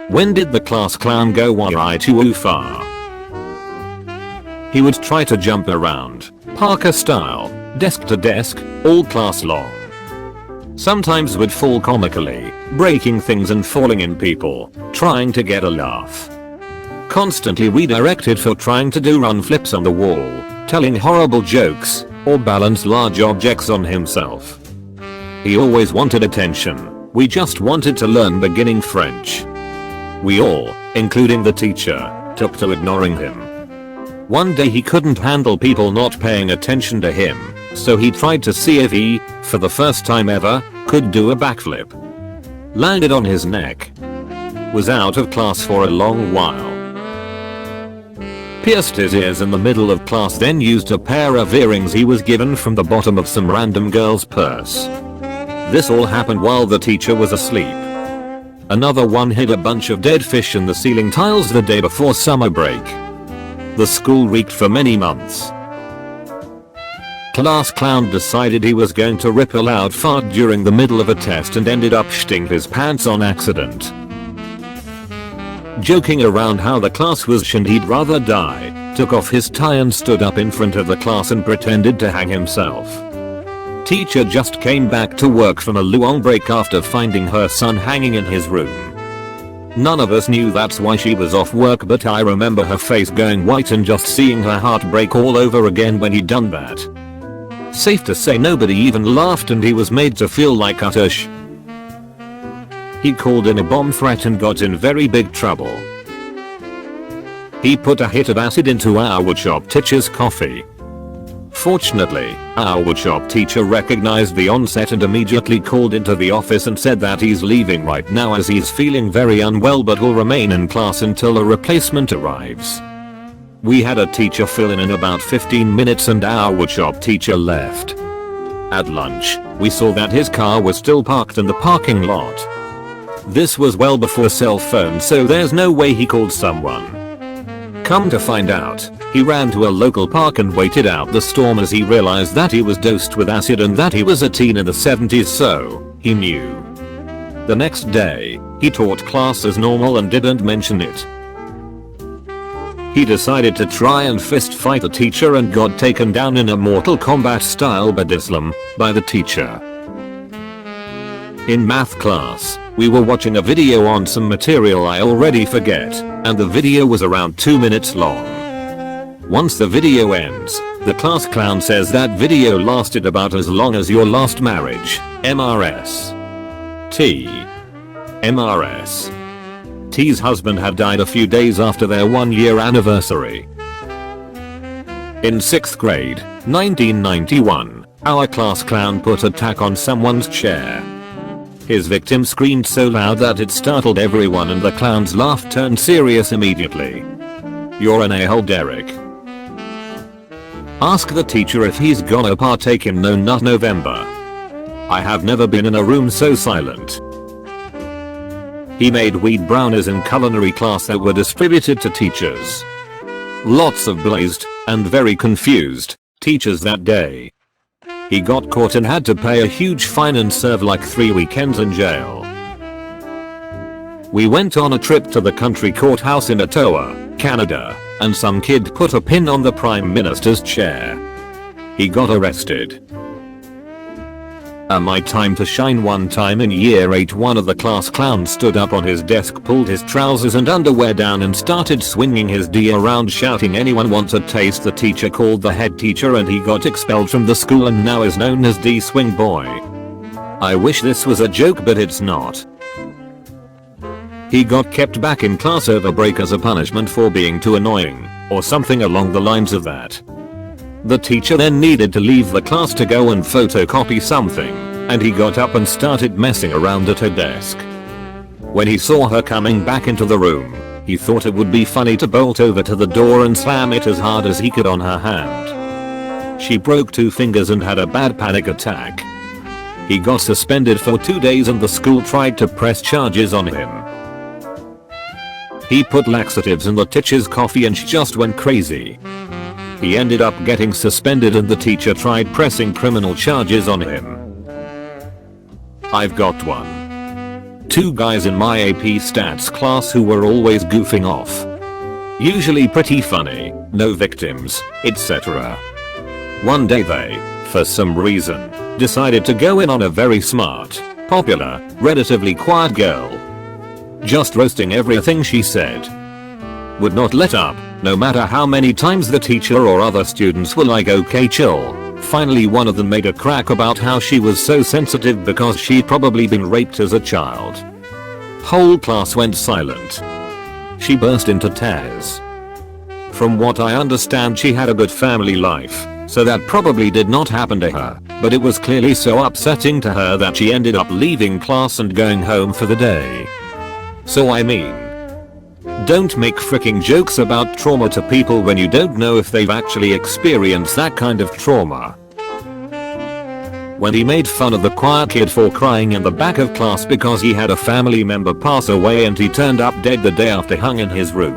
When did the class clown go way too far? He would try to jump around, Parker style, desk to desk, all class long. Sometimes would fall comically, breaking things and falling in people, trying to get a laugh. Constantly redirected for trying to do run flips on the wall, telling horrible jokes, or balance large objects on himself. He always wanted attention. We just wanted to learn beginning French. We all, including the teacher, took to ignoring him. One day he couldn't handle people not paying attention to him, so he tried to see if he, for the first time ever, could do a backflip. Landed on his neck. Was out of class for a long while. Pierced his ears in the middle of class, then used a pair of earrings he was given from the bottom of some random girl's purse. This all happened while the teacher was asleep. Another one hid a bunch of dead fish in the ceiling tiles the day before summer break. The school reeked for many months. Class clown decided he was going to rip a loud fart during the middle of a test and ended up shitting his pants on accident. Joking around how the class was and he'd rather die, took off his tie and stood up in front of the class and pretended to hang himself. Teacher just came back to work from a long break after finding her son hanging in his room. None of us knew that's why she was off work, but I remember her face going white and just seeing her heart break all over again when he'd done that. Safe to say nobody even laughed and he was made to feel like utter sh. He called in a bomb threat and got in very big trouble. He put a hit of acid into our woodshop teacher's coffee. Fortunately, our woodshop teacher recognized the onset and immediately called into the office and said that he's leaving right now as he's feeling very unwell but will remain in class until a replacement arrives. We had a teacher fill in about 15 minutes and our woodshop teacher left. At lunch, we saw that his car was still parked in the parking lot. This was well before cell phones, so there's no way he called someone. Come to find out, he ran to a local park and waited out the storm as he realized that he was dosed with acid and that he was a teen in the 70s, so he knew. The next day, he taught class as normal and didn't mention it. He decided to try and fist fight the teacher and got taken down in a Mortal Kombat style badislam by the teacher. In math class, we were watching a video on some material I already forget, and the video was around 2 minutes long. Once the video ends, the class clown says that video lasted about as long as your last marriage, MRS. MRS. T's husband had died a few days after their 1-year anniversary. In 6th grade, 1991, our class clown put a tack on someone's chair. His victim screamed so loud that it startled everyone and the clown's laugh turned serious immediately. You're an a-hole, Derek. Ask the teacher if he's gonna partake in No Nut November. I have never been in a room so silent. He made weed brownies in culinary class that were distributed to teachers. Lots of blazed, and very confused, teachers that day. He got caught and had to pay a huge fine and serve like 3 weekends in jail. We went on a trip to the country courthouse in Ottawa, Canada, and some kid put a pin on the Prime Minister's chair. He got arrested. My time to shine. One time in year 8, one of the class clowns stood up on his desk, pulled his trousers and underwear down and started swinging his D around shouting, anyone want a taste? The teacher called the head teacher and he got expelled from the school and now is known as D Swing Boy. I wish this was a joke, but it's not. He got kept back in class over break as a punishment for being too annoying, or something along the lines of that. The teacher then needed to leave the class to go and photocopy something, and he got up and started messing around at her desk. When he saw her coming back into the room, he thought it would be funny to bolt over to the door and slam it as hard as he could on her hand. She broke 2 fingers and had a bad panic attack. He got suspended for 2 days and the school tried to press charges on him. He put laxatives in the teacher's coffee and she just went crazy. He ended up getting suspended and the teacher tried pressing criminal charges on him. I've got one. two guys in my AP stats class who were always goofing off. Usually pretty funny, no victims, etc. One day they, for some reason, decided to go in on a very smart, popular, relatively quiet girl. Just roasting everything she said. Would not let up, no matter how many times the teacher or other students were like, okay chill. Finally one of them made a crack about how she was so sensitive because she'd probably been raped as a child. Whole class went silent. She burst into tears. From what I understand, she had a good family life, so that probably did not happen to her, but it was clearly so upsetting to her that she ended up leaving class and going home for the day. So I mean, don't make freaking jokes about trauma to people when you don't know if they've actually experienced that kind of trauma. When he made fun of the quiet kid for crying in the back of class because he had a family member pass away and he turned up dead the day after, hung in his room.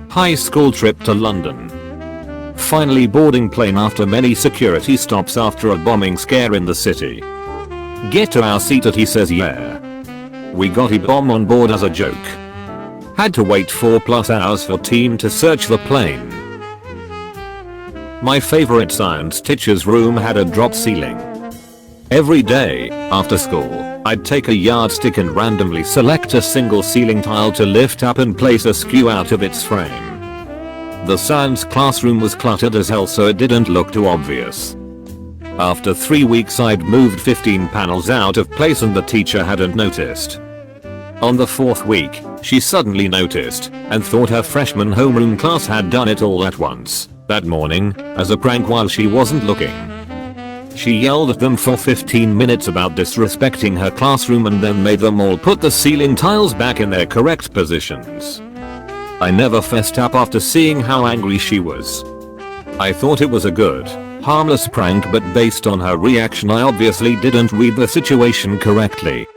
High school trip to London. Finally boarding plane after many security stops after a bombing scare in the city. Get to our seat at, he says, yeah. We got a bomb on board as a joke. Had to wait 4+ hours for team to search the plane. My favorite science teacher's room had a drop ceiling. Every day, after school, I'd take a yardstick and randomly select a single ceiling tile to lift up and place a skew out of its frame. The science classroom was cluttered as hell, so it didn't look too obvious. After 3 weeks I'd moved 15 panels out of place and the teacher hadn't noticed. On the 4th week, she suddenly noticed and thought her freshman homeroom class had done it all at once. That morning, as a prank while she wasn't looking. She yelled at them for 15 minutes about disrespecting her classroom and then made them all put the ceiling tiles back in their correct positions. I never fessed up after seeing how angry she was. I thought it was a good, harmless prank, but based on her reaction I obviously didn't read the situation correctly.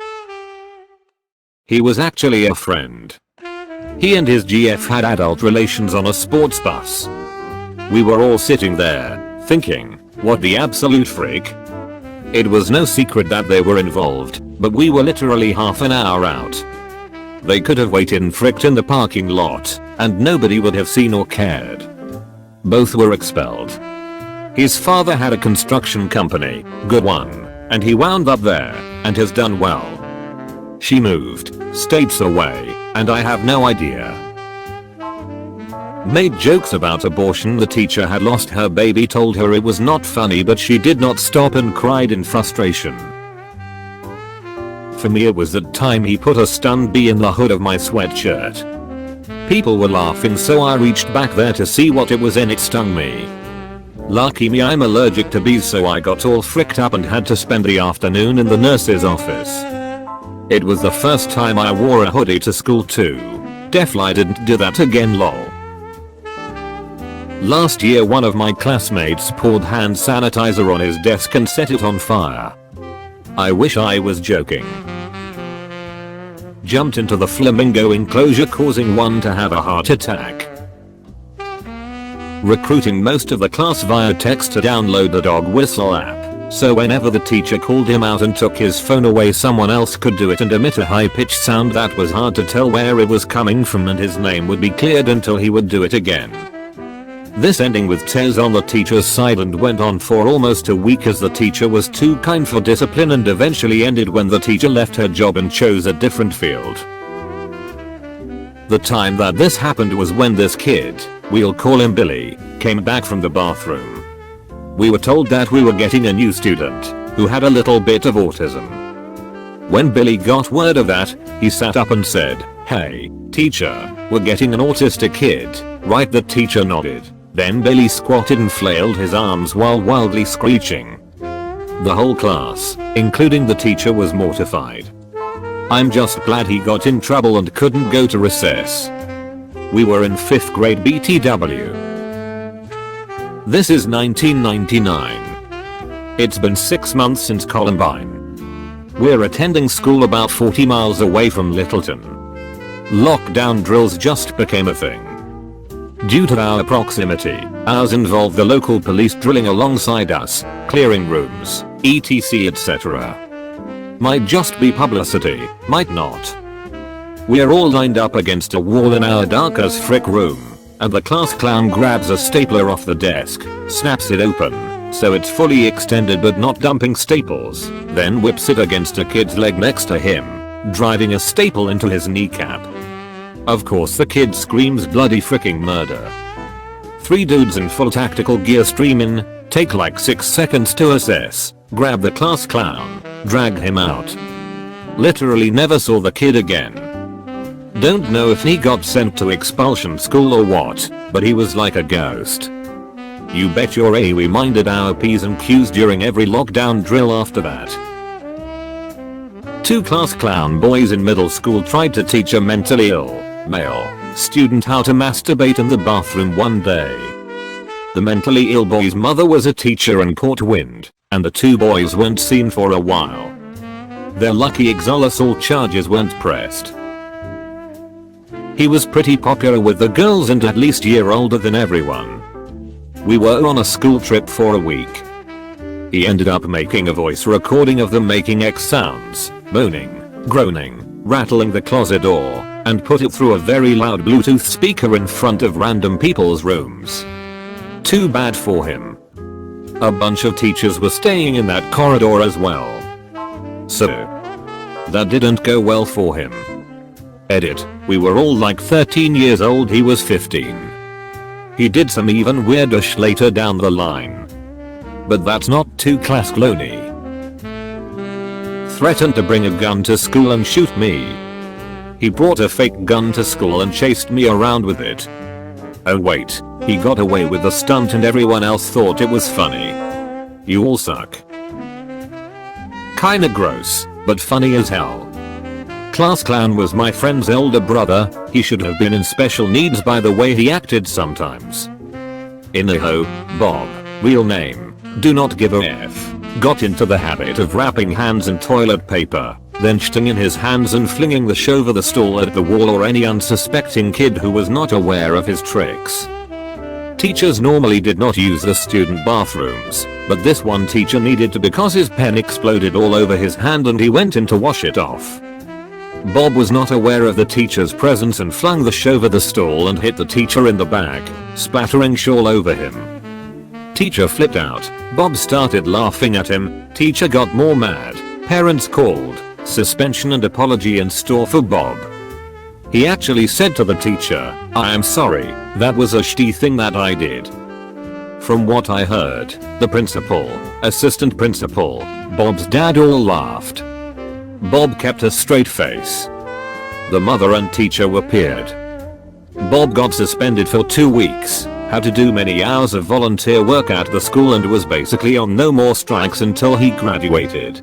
He was actually a friend. He and his GF had adult relations on a sports bus. We were all sitting there, thinking, what the absolute freak? It was no secret that they were involved, but we were literally half an hour out. They could have waited and fricked in the parking lot, and nobody would have seen or cared. Both were expelled. His father had a construction company, good one, and he wound up there, and has done well. She moved states away, and I have no idea. Made jokes about abortion. The teacher had lost her baby, told her it was not funny, but she did not stop and cried in frustration. For me it was that time he put a stunned bee in the hood of my sweatshirt. People were laughing, so I reached back there to see what it was and it stung me. Lucky me, I'm allergic to bees, so I got all fricked up and had to spend the afternoon in the nurse's office. It was the first time I wore a hoodie to school too. Definitely didn't do that again, lol. Last year one of my classmates poured hand sanitizer on his desk and set it on fire. I wish I was joking. Jumped into the flamingo enclosure, causing one to have a heart attack. Recruiting most of the class via text to download the dog whistle app, so whenever the teacher called him out and took his phone away, someone else could do it and emit a high-pitched sound that was hard to tell where it was coming from, and his name would be cleared until he would do it again. This ending with tears on the teacher's side and went on for almost a week as the teacher was too kind for discipline, and eventually ended when the teacher left her job and chose a different field. The time that this happened was when this kid, we'll call him Billy, came back from the bathroom. We were told that we were getting a new student who had a little bit of autism. When Billy got word of that, he sat up and said, "Hey, teacher, we're getting an autistic kid, right?" The teacher nodded. Then Billy squatted and flailed his arms while wildly screeching. The whole class, including the teacher, was mortified. I'm just glad he got in trouble and couldn't go to recess. We were in 5th grade BTW. This is 1999. It's been 6 months since Columbine. We're attending school about 40 miles away from Littleton. Lockdown drills just became a thing. Due to our proximity, ours involved the local police drilling alongside us, clearing rooms, etc. Might just be publicity, might not. We're all lined up against a wall in our dark as frick room, and the class clown grabs a stapler off the desk, snaps it open, so it's fully extended but not dumping staples, then whips it against a kid's leg next to him, driving a staple into his kneecap. Of course the kid screams bloody fricking murder. 3 dudes in full tactical gear stream in, take like 6 seconds to assess, grab the class clown, drag him out. Literally never saw the kid again. Don't know if he got sent to expulsion school or what, but he was like a ghost. You bet your A we minded our P's and Q's during every lockdown drill after that. 2 class clown boys in middle school tried to teach a mentally ill, male, student how to masturbate in the bathroom one day. The mentally ill boy's mother was a teacher and caught wind, and the 2 boys weren't seen for a while. They're lucky assault charges weren't pressed. He was pretty popular with the girls and at least a year older than everyone. We were on a school trip for a week. He ended up making a voice recording of them making X sounds, moaning, groaning, rattling the closet door, and put it through a very loud Bluetooth speaker in front of random people's rooms. Too bad for him. A bunch of teachers were staying in that corridor as well. So that didn't go well for him. Edit, we were all like 13 years old, he was 15. He did some even weirder sh later down the line. But that's not too class clowny. Threatened to bring a gun to school and shoot me. He brought a fake gun to school and chased me around with it. Oh wait, he got away with the stunt and everyone else thought it was funny. You all suck. Kinda gross, but funny as hell. Class clown was my friend's elder brother, he should have been in special needs by the way he acted sometimes. Inaho, Bob, real name, do not give a F, got into the habit of wrapping hands in toilet paper, then shitting in his hands and flinging the sh over the stool at the wall or any unsuspecting kid who was not aware of his tricks. Teachers normally did not use the student bathrooms, but this one teacher needed to because his pen exploded all over his hand and he went in to wash it off. Bob was not aware of the teacher's presence and flung the sh over the stool and hit the teacher in the back, splattering sh all over him. Teacher flipped out, Bob started laughing at him, teacher got more mad, parents called, suspension and apology in store for Bob. He actually said to the teacher, I am sorry, that was a shitty thing that I did. From what I heard, the principal, assistant principal, Bob's dad all laughed. Bob kept a straight face. The mother and teacher were peered. Bob got suspended for 2 weeks, had to do many hours of volunteer work at the school and was basically on no more strikes until he graduated.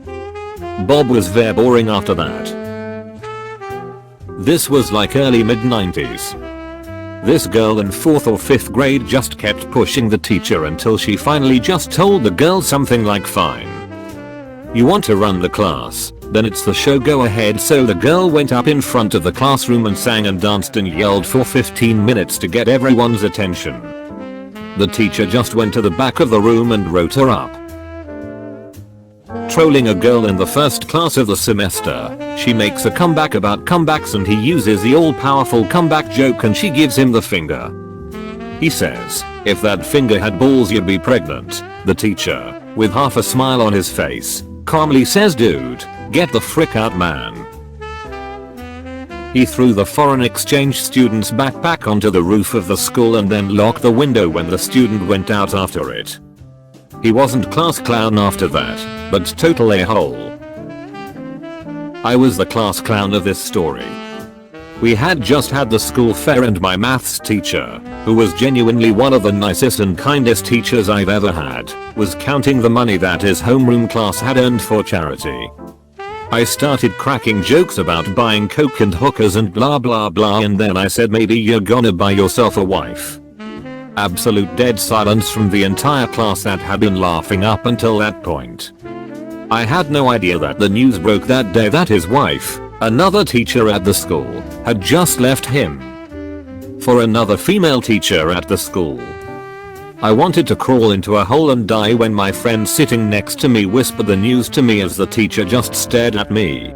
Bob was very boring after that. This was like early mid-90s. This girl in 4th or 5th grade just kept pushing the teacher until she finally just told the girl something like fine. You want to run the class? Then it's the show, go ahead. So the girl went up in front of the classroom and sang and danced and yelled for 15 minutes to get everyone's attention. The teacher just went to the back of the room and wrote her up. Trolling a girl in the first class of the semester, she makes a comeback about comebacks and he uses the all-powerful comeback joke and she gives him the finger. He says, if that finger had balls you'd be pregnant. The teacher, with half a smile on his face, calmly says, dude, get the frick out, man. He threw the foreign exchange student's backpack onto the roof of the school and then locked the window when the student went out after it. He wasn't class clown after that, but total a-hole. I was the class clown of this story. We had just had the school fair and my maths teacher, who was genuinely one of the nicest and kindest teachers I've ever had, was counting the money that his homeroom class had earned for charity. I started cracking jokes about buying coke and hookers and blah blah blah, and then I said maybe you're gonna buy yourself a wife. Absolute dead silence from the entire class that had been laughing up until that point. I had no idea that the news broke that day that his wife, another teacher at the school, had just left him for another female teacher at the school. I wanted to crawl into a hole and die when my friend sitting next to me whispered the news to me as the teacher just stared at me.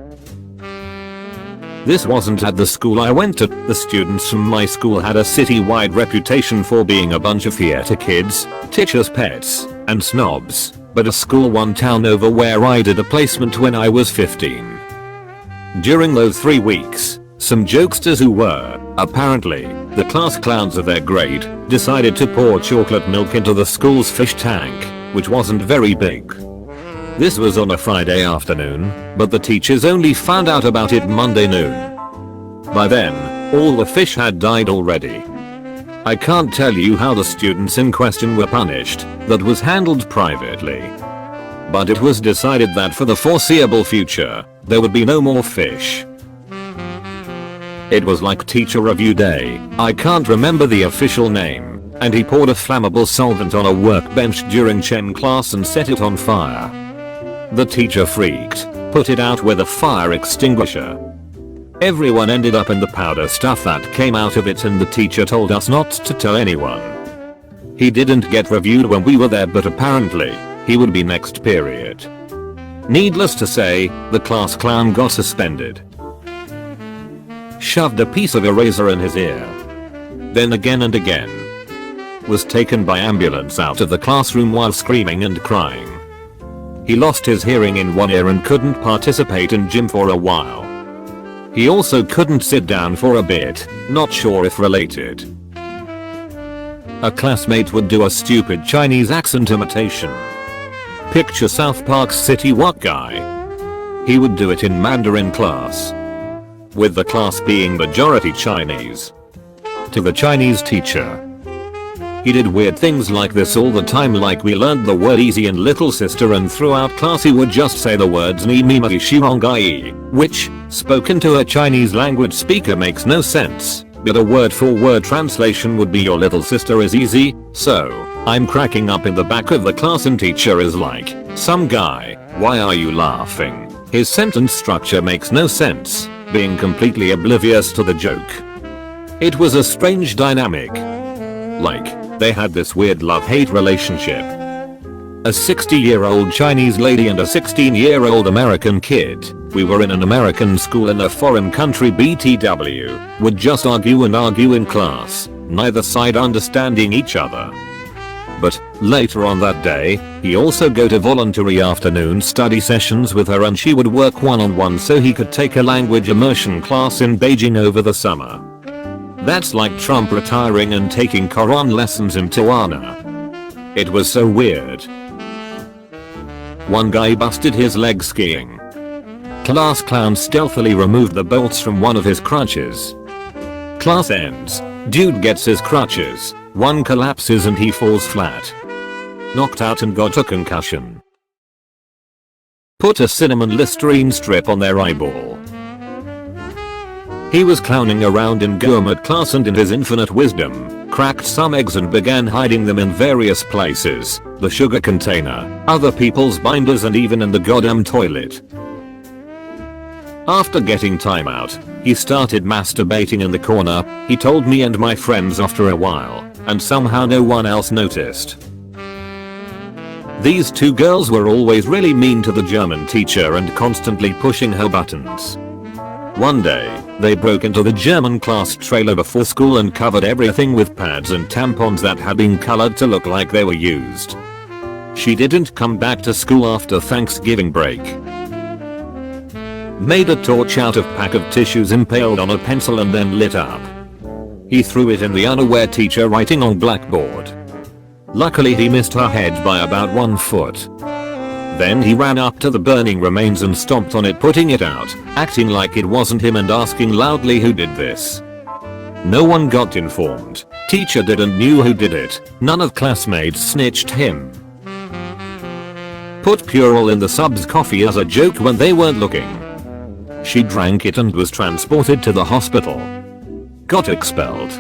This wasn't at the school I went to. The students from my school had a city-wide reputation for being a bunch of theater kids, teachers' pets, and snobs, but a school one town over where I did a placement when I was 15. During those 3 weeks, some jokesters who were, apparently, the class clowns of their grade, decided to pour chocolate milk into the school's fish tank, which wasn't very big. This was on a Friday afternoon, but the teachers only found out about it Monday noon. By then, all the fish had died already. I can't tell you how the students in question were punished. That was handled privately. But it was decided that for the foreseeable future, there would be no more fish. It was like teacher review day. I can't remember the official name, and he poured a flammable solvent on a workbench during Chem class and set it on fire. The teacher freaked, put it out with a fire extinguisher. Everyone ended up in the powder stuff that came out of it, and the teacher told us not to tell anyone. He didn't get reviewed when we were there, but apparently, he would be next period. Needless to say, the class clown got suspended. Shoved a piece of eraser in his ear. Then again and again. Was taken by ambulance out of the classroom while screaming and crying. He lost his hearing in one ear and couldn't participate in gym for a while. He also couldn't sit down for a bit, not sure if related. A classmate would do a stupid Chinese accent imitation. Picture South Park's City What guy. He would do it in Mandarin class, with the class being majority Chinese. To the Chinese teacher. He did weird things like this all the time, like we learned the word easy in Little Sister, and throughout class he would just say the words ni mi ma shi hong gai, which, spoken to a Chinese language speaker, makes no sense, but a word for word translation would be your little sister is easy. So, I'm cracking up in the back of the class and teacher is like, some guy, why are you laughing? His sentence structure makes no sense, being completely oblivious to the joke. It was a strange dynamic. Like, they had this weird love-hate relationship. A 60-year-old Chinese lady and a 16-year-old American kid, we were in an American school in a foreign country, BTW, would just argue and argue in class, neither side understanding each other. But, later on that day, he also go to voluntary afternoon study sessions with her, and she would work one-on-one so he could take a language immersion class in Beijing over the summer. That's like Trump retiring and taking Quran lessons in Tijuana. It was so weird. One guy busted his leg skiing. Class clown stealthily removed the bolts from one of his crutches. Class ends. Dude gets his crutches. One collapses and he falls flat. Knocked out and got a concussion. Put a cinnamon Listerine strip on their eyeball. He was clowning around in gourmet class and in his infinite wisdom, cracked some eggs and began hiding them in various places, the sugar container, other people's binders, and even in the goddamn toilet. After getting time out, he started masturbating in the corner, he told me and my friends after a while, and somehow no one else noticed. These two girls were always really mean to the German teacher and constantly pushing her buttons. One day, they broke into the German class trailer before school and covered everything with pads and tampons that had been colored to look like they were used. She didn't come back to school after Thanksgiving break. Made a torch out of pack of tissues impaled on a pencil and then lit up. He threw it in the unaware teacher writing on blackboard. Luckily he missed her head by about 1 foot. Then he ran up to the burning remains and stomped on it, putting it out, acting like it wasn't him and asking loudly who did this. No one got informed. Teacher didn't knew who did it. None of classmates snitched him. Put Purell in the sub's coffee as a joke when they weren't looking. She drank it and was transported to the hospital. Got expelled.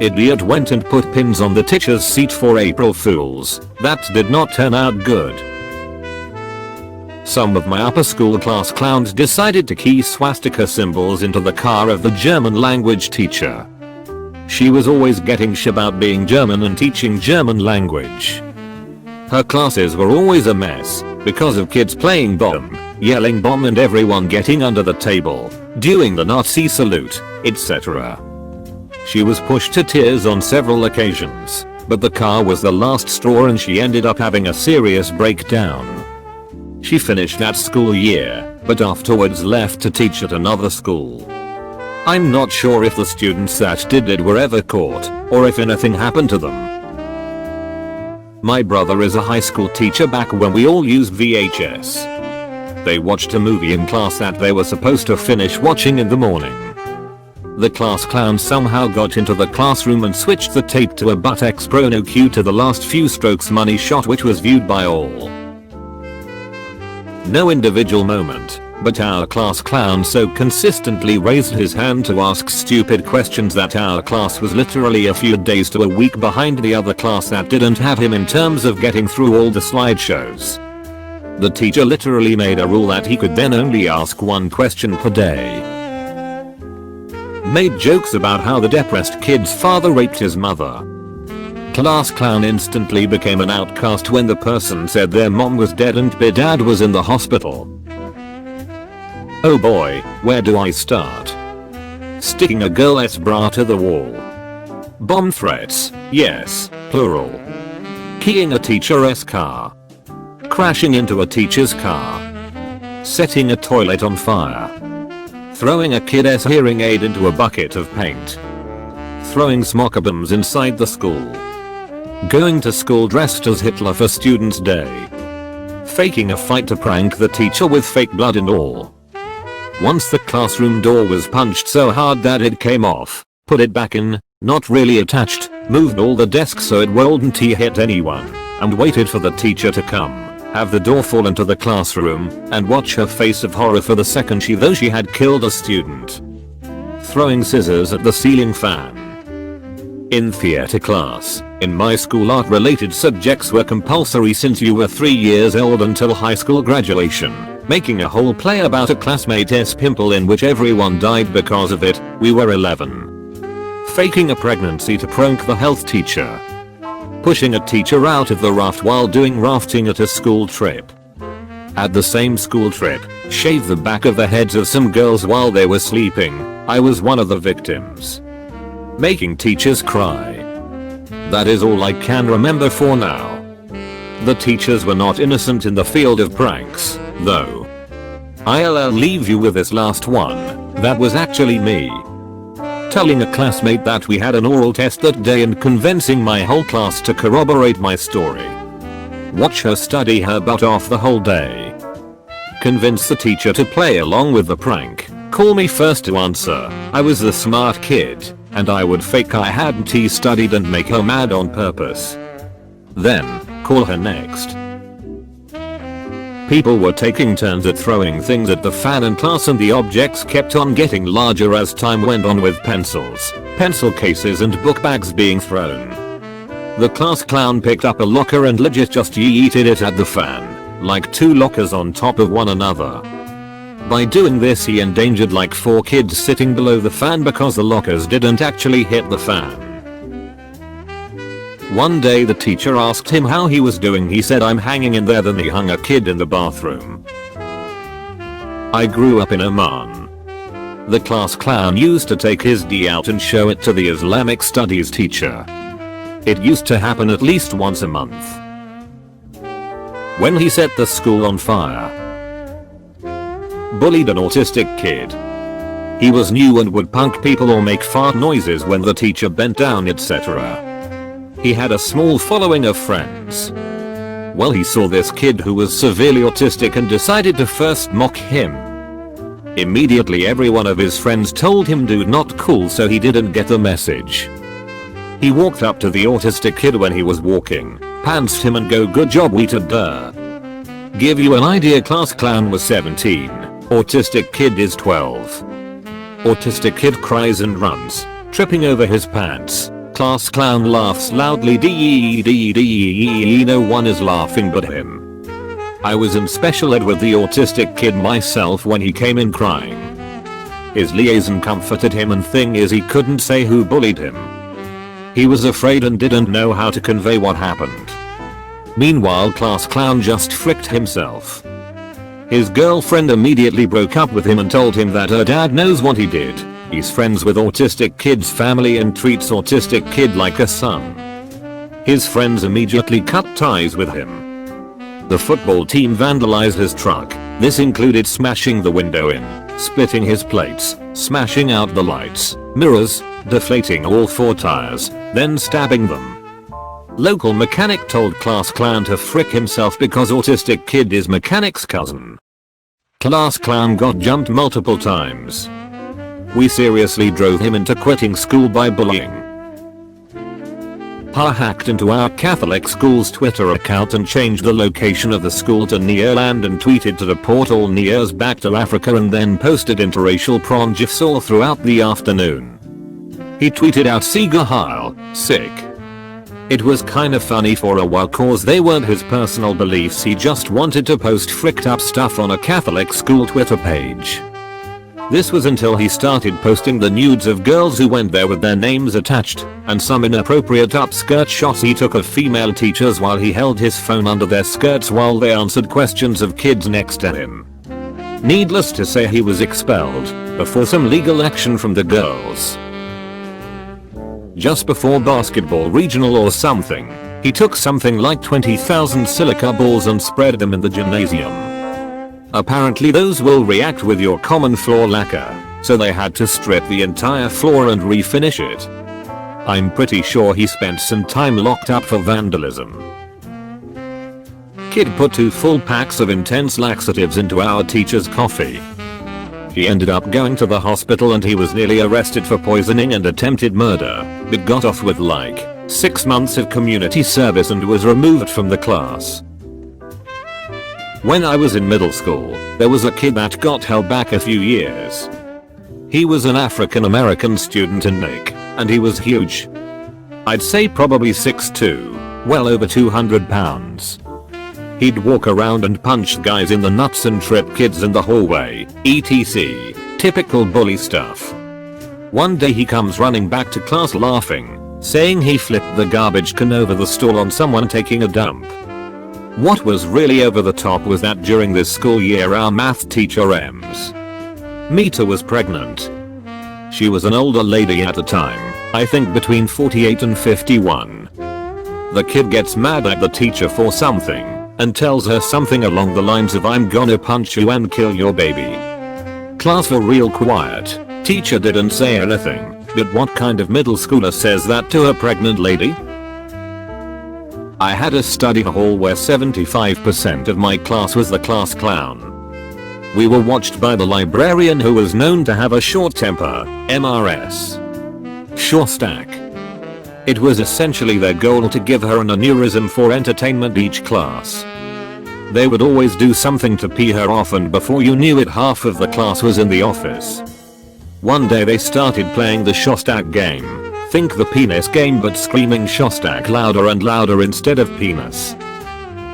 Idiot went and put pins on the teacher's seat for April Fools. That did not turn out good. Some of my upper school class clowns decided to key swastika symbols into the car of the German language teacher. She was always getting sh about being German and teaching German language. Her classes were always a mess because of kids playing bomb, yelling bomb and everyone getting under the table, doing the Nazi salute, etc. She was pushed to tears on several occasions, but the car was the last straw and she ended up having a serious breakdown. She finished that school year, but afterwards left to teach at another school. I'm not sure if the students that did it were ever caught, or if anything happened to them. My brother is a high school teacher back when we all used VHS. They watched a movie in class that they were supposed to finish watching in the morning. The class clown somehow got into the classroom and switched the tape to a butt-X prono cue to the last few strokes money shot, which was viewed by all. No individual moment, but our class clown so consistently raised his hand to ask stupid questions that our class was literally a few days to a week behind the other class that didn't have him in terms of getting through all the slideshows. The teacher literally made a rule that he could then only ask one question per day. Made jokes about how the depressed kid's father raped his mother. Class clown instantly became an outcast when the person said their mom was dead and their dad was in the hospital. Oh boy, where do I start? Sticking a girl's bra to the wall. Bomb threats, yes, plural. Keying a teacher's car. Crashing into a teacher's car. Setting a toilet on fire. Throwing a kid's hearing aid into a bucket of paint. Throwing smoke bombs inside the school. Going to school dressed as Hitler for Students' Day. Faking a fight to prank the teacher with fake blood and all. Once the classroom door was punched so hard that it came off, put it back in, not really attached, moved all the desks so it wouldn't hit anyone, and waited for the teacher to come, have the door fall into the classroom, and watch her face of horror for the second she had killed a student. Throwing scissors at the ceiling fan. In theater class, in my school art related subjects were compulsory since you were 3 years old until high school graduation. Making a whole play about a classmate's pimple in which everyone died because of it, we were 11. Faking a pregnancy to prank the health teacher. Pushing a teacher out of the raft while doing rafting at a school trip. At the same school trip, shave the back of the heads of some girls while they were sleeping. I was one of the victims. Making teachers cry. That is all I can remember for now. The teachers were not innocent in the field of pranks, though. I'll leave you with this last one. That was actually me. Telling a classmate that we had an oral test that day and convincing my whole class to corroborate my story. Watch her study her butt off the whole day. Convince the teacher to play along with the prank. Call me first to answer. I was the smart kid, and I would fake I hadn't studied and make her mad on purpose. Then, call her next. People were taking turns at throwing things at the fan in class and the objects kept on getting larger as time went on, with pencils, pencil cases and book bags being thrown. The class clown picked up a locker and legit just yeeted it at the fan, like 2 lockers on top of one another. By doing this he endangered like 4 kids sitting below the fan because the lockers didn't actually hit the fan. One day the teacher asked him how he was doing. He said, "I'm hanging in there." Then he hung a kid in the bathroom. I grew up in Oman. The class clown used to take his D out and show it to the Islamic studies teacher. It used to happen at least once a month. When he set the school on fire. Bullied an autistic kid. He was new and would punk people or make fart noises when the teacher bent down, etc. He had a small following of friends. Well, he saw this kid who was severely autistic and decided to first mock him. Immediately every one of his friends told him dude not cool, so he didn't get the message. He walked up to the autistic kid when he was walking, pantsed him and go, "Good job, we to duh." Give you an idea, class clown was 17, autistic kid is 12. Autistic kid cries and runs, tripping over his pants. Class clown laughs loudly, no one is laughing but him. I was in special ed with the autistic kid myself when he came in crying. His liaison comforted him, and thing is he couldn't say who bullied him. He was afraid and didn't know how to convey what happened. Meanwhile, class clown just fricked himself. His girlfriend immediately broke up with him and told him that her dad knows what he did. He's friends with autistic kid's family and treats autistic kid like a son. His friends immediately cut ties with him. The football team vandalized his truck. This included smashing the window in, splitting his plates, smashing out the lights, mirrors, deflating all 4 tires, then stabbing them. Local mechanic told class clown to frick himself because autistic kid is mechanic's cousin. Class clown got jumped multiple times. We seriously drove him into quitting school by bullying. Pa hacked into our Catholic school's Twitter account and changed the location of the school to Nearland and tweeted to deport all Nears back to Africa and then posted interracial prawn gifs all throughout the afternoon. He tweeted out Siga Heil, sick. It was kinda funny for a while cause they weren't his personal beliefs, he just wanted to post fricked up stuff on a Catholic school Twitter page. This was until he started posting the nudes of girls who went there with their names attached, and some inappropriate upskirt shots he took of female teachers while he held his phone under their skirts while they answered questions of kids next to him. Needless to say, he was expelled, before some legal action from the girls. Just before basketball regional or something, he took something like 20,000 silica balls and spread them in the gymnasium. Apparently those will react with your common floor lacquer, so they had to strip the entire floor and refinish it. I'm pretty sure he spent some time locked up for vandalism. Kid put 2 full packs of intense laxatives into our teacher's coffee. He ended up going to the hospital and he was nearly arrested for poisoning and attempted murder, but got off with like 6 months of community service and was removed from the class. When I was in middle school, there was a kid that got held back a few years. He was an African American student in NIC, and he was huge. I'd say probably 6'2", well over 200 pounds. He'd walk around and punch guys in the nuts and trip kids in the hallway, etc. Typical bully stuff. One day he comes running back to class laughing, saying he flipped the garbage can over the stall on someone taking a dump. What was really over the top was that during this school year our math teacher Mita was pregnant. She was an older lady at the time, I think between 48 and 51. The kid gets mad at the teacher for something, and tells her something along the lines of "I'm gonna punch you and kill your baby." Class were real quiet, teacher didn't say anything, but what kind of middle schooler says that to a pregnant lady? I had a study hall where 75% of my class was the class clown. We were watched by the librarian who was known to have a short temper, MRS. Shortstack. It was essentially their goal to give her an aneurysm for entertainment each class. They would always do something to pee her off and before you knew it half of the class was in the office. One day they started playing the Shostak game. Think the penis game but screaming Shostak louder and louder instead of penis.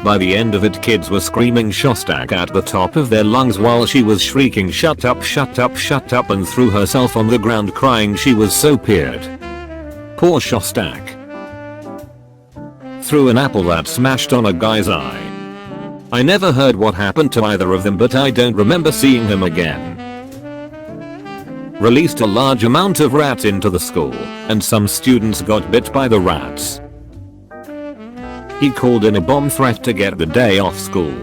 By the end of it kids were screaming Shostak at the top of their lungs while she was shrieking "Shut up, shut up, shut up" and threw herself on the ground crying she was so peered. Poor Shostak. Threw an apple that smashed on a guy's eye. I never heard what happened to either of them but I don't remember seeing him again. Released a large amount of rats into the school, and some students got bit by the rats. He called in a bomb threat to get the day off school.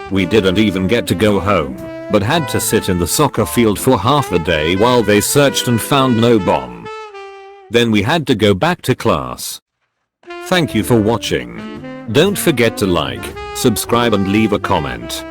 We didn't even get to go home, but had to sit in the soccer field for half the day while they searched and found no bomb. Then we had to go back to class. Thank you for watching. Don't forget to like, subscribe and leave a comment.